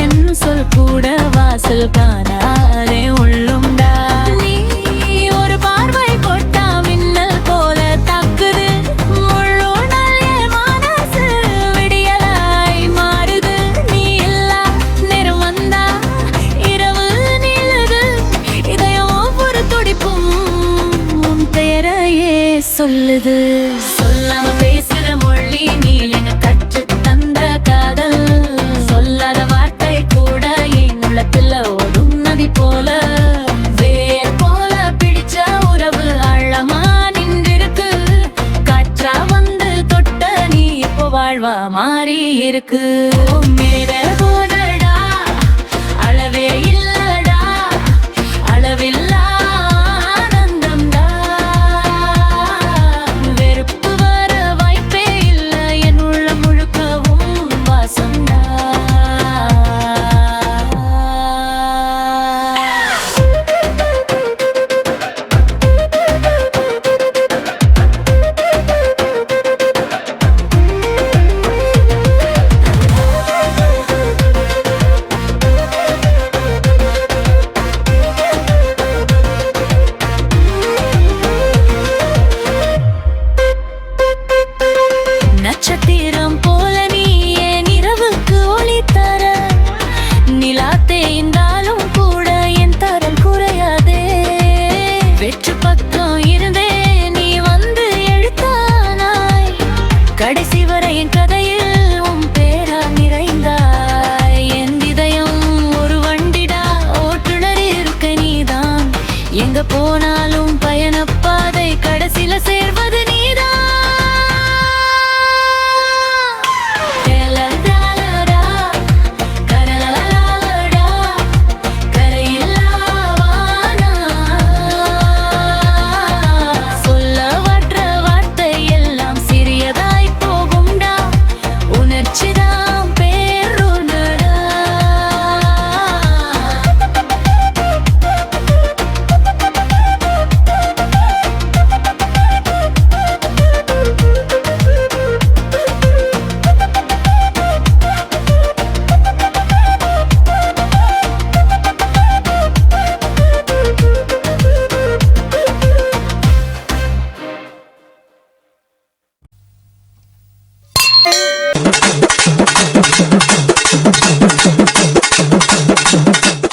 என்ன சொல் கூட வாசல் காணாதே உள்ளுண்டா. நீ ஒரு பார்வை போட்டா மின்னல் போல தாக்குது. முள்ளுணல் என் மனசு விடியலாய் மாறுது. நீ இல்லா நேரம் வந்தா இரவு நீளுது. இதயம் ஒவ்வொரு துடிப்பும் உன் பெயரையே சொல்லுது. சொல்லாம பேசுற மொழி நீ என கற்று தந்த காதல். சொல்லாத வார்த்தை கூட என் உள்ளத்துல ஓடும் நதி போல. வேர் போல பிடிச்ச உறவு ஆழமா நின்றிருக்கு. காற்றா வந்து தொட்ட நீ இப்போ வாழ்வா மாறி இருக்கு. மேல போதடா அளவே இல்லடா அளவில்லா நட்சத்திரம் போல நீ என் இரவுக்கு ஒளி தர. நிலா தேய்ந்தாலும் கூட என் தரம் குறையாதே. வெற்று பக்கம் இருந்தே நீ வந்து எழுத்தானாய். கடைசி வரை என் கதையில் உன் பேரா நிறைந்தாய். என் இதயம் ஒரு வண்டிடா ஓட்டுநர் இருக்க நீதான். எங்க போனாலும் பயணப்பாதை கடைசில சேர்வது நீதான்.